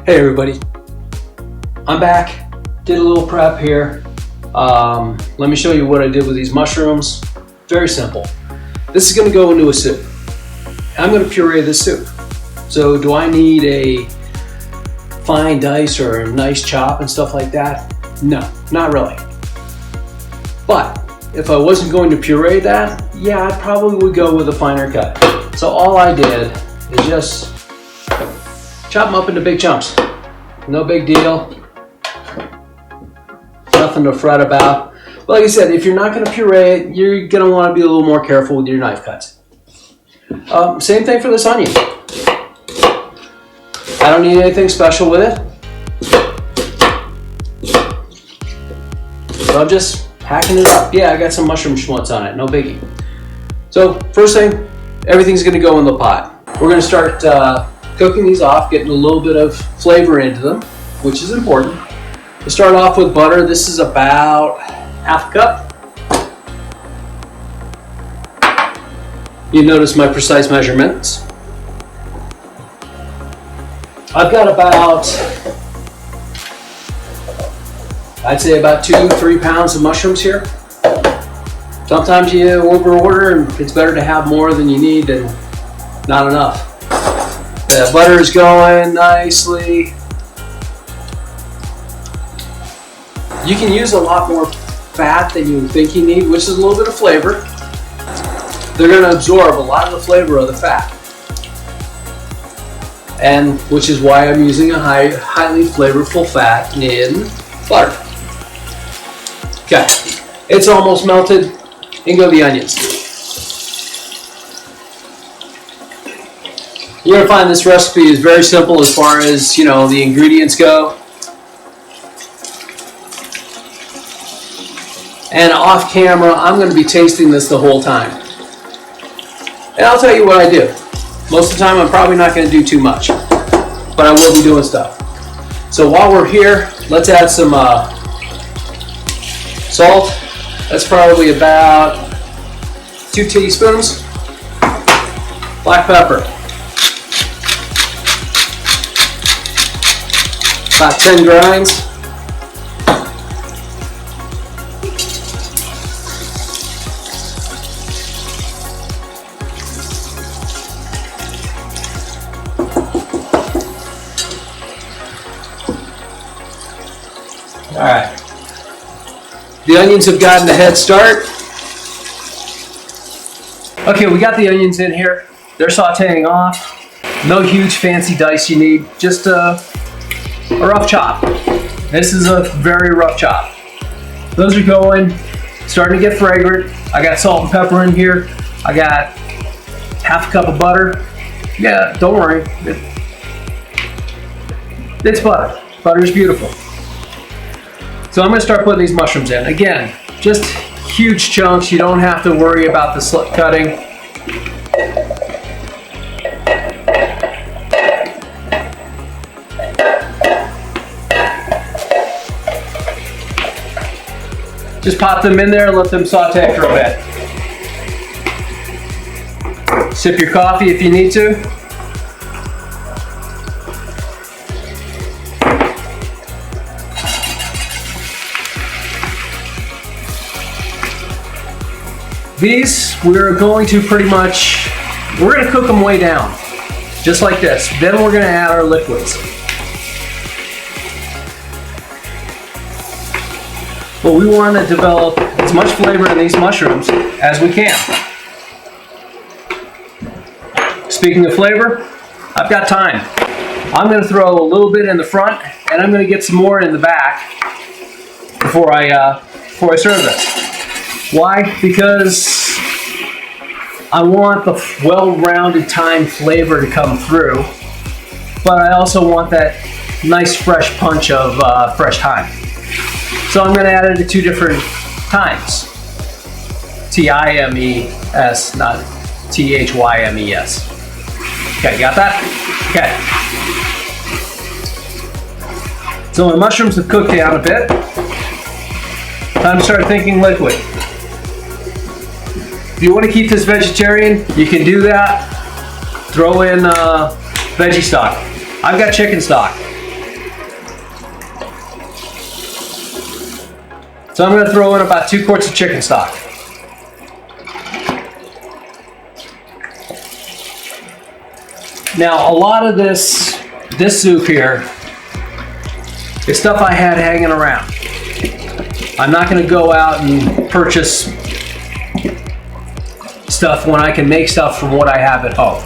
Hey everybody, I'm back. Did a little prep here. Let me show you what I did with these mushrooms. Very simple. This is going to go into a soup. I'm going to puree this soup. So do I need a fine dice or a nice chop and stuff like that? No, not really. But if I wasn't going to puree that, yeah, I probably would go with a finer cut. So all I did is just chop them up into big chunks. No big deal. Nothing to fret about. But like I said, if you're not going to puree it, you're going to want to be a little more careful with your knife cuts. Same thing for this onion. I don't need anything special with it. So I'm just hacking it up. Yeah, I got some mushroom schmutz on it, no biggie. So first thing, everything's going to go in the pot. We're going to start cooking these off, getting a little bit of flavor into them, which is important. We'll start off with butter. This is about half a cup. You notice my precise measurements. I've got about, I'd say about 2-3 pounds of mushrooms here. Sometimes you over-order and it's better to have more than you need than not enough. The butter is going nicely. You can use a lot more fat than you think you need, which is a little bit of flavor. They're going to absorb a lot of the flavor of the fat. And which is why I'm using a highly flavorful fat in butter. Okay, it's almost melted. In go the onions. You're going to find this recipe is very simple as far as, the ingredients go. And off camera, I'm going to be tasting this the whole time. And I'll tell you what I do. Most of the time, I'm probably not going to do too much, but I will be doing stuff. So while we're here, let's add some salt. That's probably about 2 teaspoons. Black pepper. About 10 grinds. All right. The onions have gotten a head start. Okay, we got the onions in here. They're sauteing off. No huge fancy dice you need, just a rough chop. This is a very rough chop. Those are going, starting to get fragrant. I got salt and pepper in here. I got half a cup of butter. Yeah, don't worry. It's butter. Butter's beautiful. So I'm going to start putting these mushrooms in. Again, just huge chunks. You don't have to worry about the slit cutting. Just pop them in there and let them saute for a bit. Sip your coffee if you need to. These, we're going to cook them way down, just like this. Then we're going to add our liquids. But we want to develop as much flavor in these mushrooms as we can. Speaking of flavor, I've got thyme. I'm going to throw a little bit in the front, and I'm going to get some more in the back before I serve this. Why? Because I want the well-rounded thyme flavor to come through, but I also want that nice fresh punch of fresh thyme. So I'm going to add it to 2 different thymes. T-I-M-E-S, not T-H-Y-M-E-S. Okay, got that? Okay. So my mushrooms have cooked down a bit. Time to start thinking liquid. If you want to keep this vegetarian, you can do that. Throw in veggie stock. I've got chicken stock. So I'm going to throw in about 2 quarts of chicken stock. Now, a lot of this soup here is stuff I had hanging around. I'm not going to go out and purchase stuff when I can make stuff from what I have at home.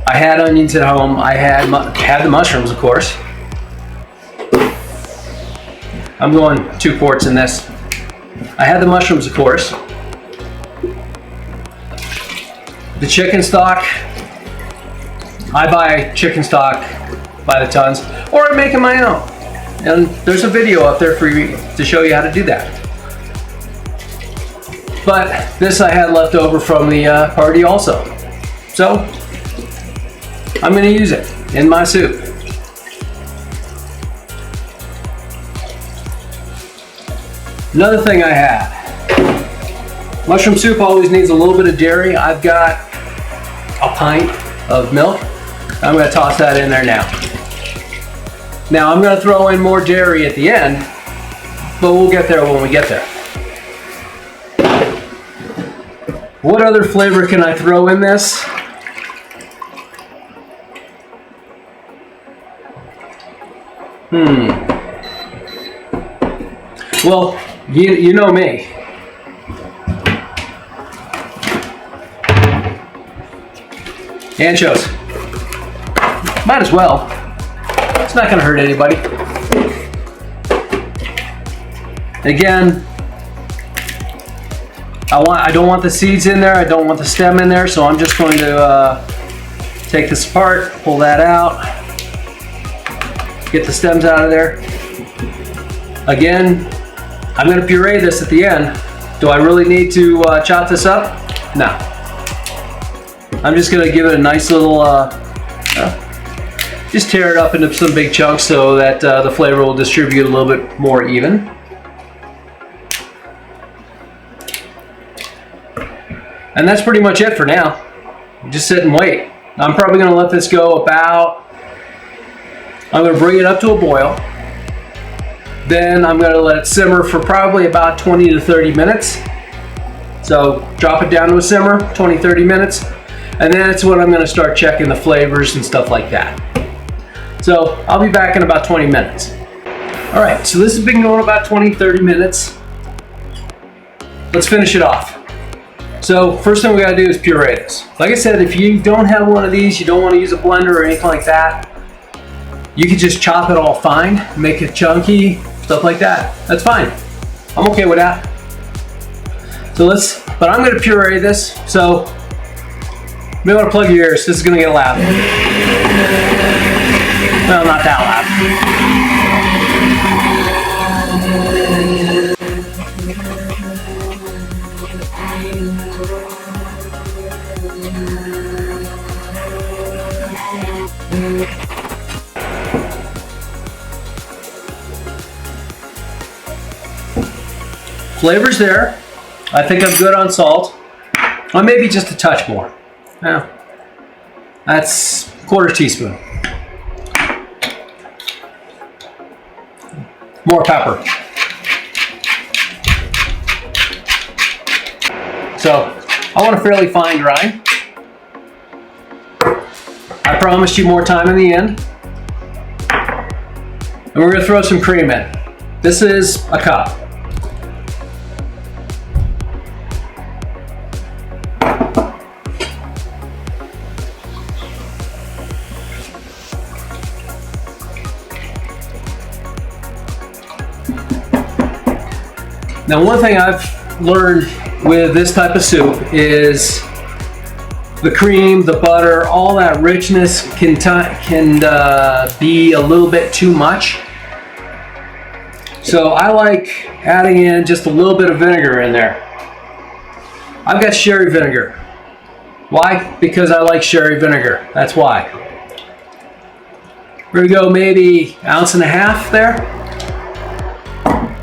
I had onions at home. I had the mushrooms, of course. I'm going 2 quarts in this. I had the mushrooms, of course. The chicken stock. I buy chicken stock by the tons, or I'm making my own. And there's a video up there for you to show you how to do that. But this I had left over from the party also. So I'm going to use it in my soup. Another thing I had. Mushroom soup always needs a little bit of dairy. I've got a pint of milk. I'm going to toss that in there now. Now I'm going to throw in more dairy at the end, but we'll get there when we get there. What other flavor can I throw in this? Well, you know me. Anchovies. Might as well. It's not going to hurt anybody. Again, I don't want the seeds in there. I don't want the stem in there. So I'm just going to take this apart, pull that out, get the stems out of there. Again, I'm going to puree this at the end. Do I really need to chop this up? No. I'm just going to give it a nice little, just tear it up into some big chunks so that the flavor will distribute a little bit more even. And that's pretty much it for now. Just sit and wait. I'm probably going to let this go I'm going to bring it up to a boil. Then I'm going to let it simmer for probably about 20 to 30 minutes. So drop it down to a simmer, 20-30 minutes. And then it's when I'm going to start checking the flavors and stuff like that. So I'll be back in about 20 minutes. All right, so this has been going about 20-30 minutes. Let's finish it off. So first thing we got to do is puree this. Like I said, if you don't have one of these, you don't want to use a blender or anything like that, you can just chop it all fine, make it chunky, stuff like that. That's fine. I'm okay with that. So but I'm going to puree this. So you may want to plug your ears. This is going to get loud. Well, not that loud. Flavor's there. I think I'm good on salt. Or maybe just a touch more. Yeah. That's a quarter teaspoon. More pepper. So I want a fairly fine grind. I promised you more time in the end. And we're going to throw some cream in. This is a cup. Now, one thing I've learned with this type of soup is the cream, the butter, all that richness can be a little bit too much. So I like adding in just a little bit of vinegar in there. I've got sherry vinegar. Why? Because I like sherry vinegar. That's why. We're gonna go maybe 1.5 ounces there.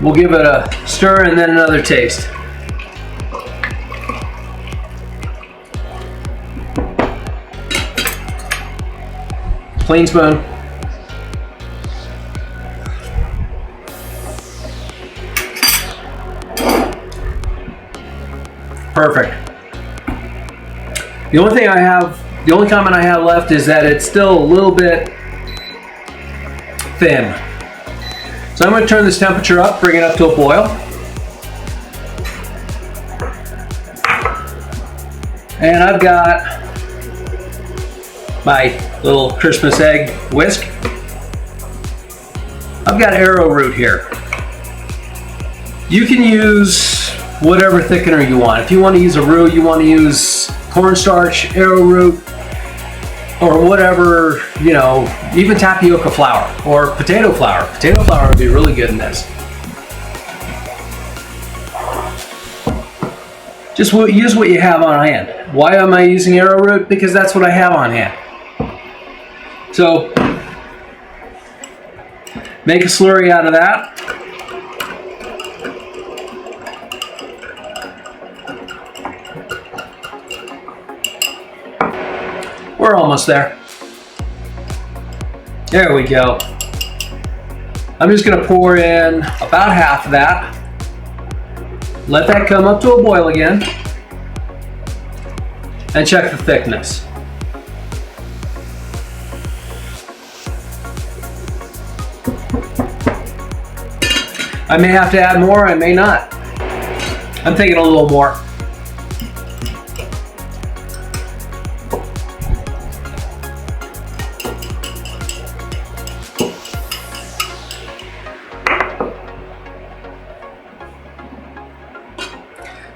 We'll give it a stir and then another taste. Clean spoon. Perfect. The only comment I have left is that it's still a little bit thin. So I'm going to turn this temperature up, bring it up to a boil. And I've got my little Christmas egg whisk. I've got arrowroot here. You can use whatever thickener you want. If you want to use a roux, you want to use cornstarch, arrowroot, or whatever, you know, even tapioca flour or potato flour. Potato flour would be really good in this. Just use what you have on hand. Why am I using arrowroot? Because that's what I have on hand. So, make a slurry out of that. We're almost there. There we go. I'm just going to pour in about half of that. Let that come up to a boil again. And check the thickness. I may have to add more, I may not. I'm thinking a little more.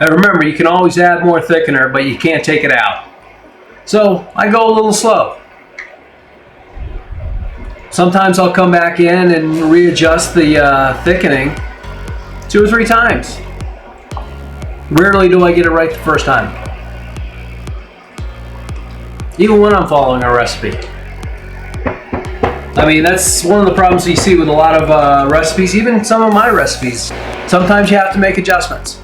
And remember, you can always add more thickener, but you can't take it out. So I go a little slow. Sometimes I'll come back in and readjust the thickening 2 or 3 times. Rarely do I get it right the first time. Even when I'm following a recipe. I mean, that's one of the problems you see with a lot of recipes, even some of my recipes. Sometimes you have to make adjustments.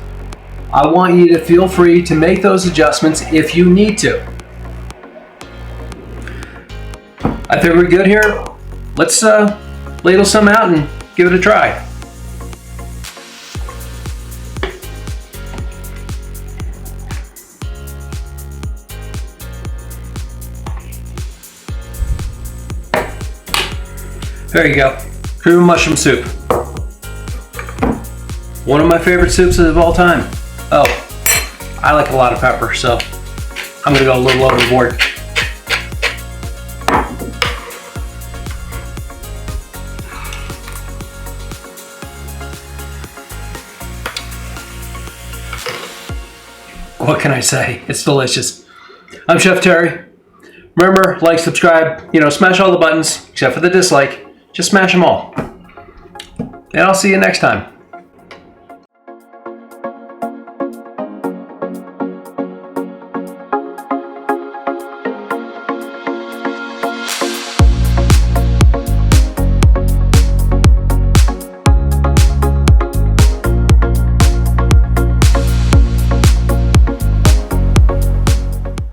I want you to feel free to make those adjustments if you need to. I think we're good here. Let's ladle some out and give it a try. There you go. Cream of mushroom soup. One of my favorite soups of all time. Oh, I like a lot of pepper, so I'm gonna go a little overboard. What can I say? It's delicious. I'm Chef Terry. Remember, like, subscribe, smash all the buttons, except for the dislike. Just smash them all. And I'll see you next time.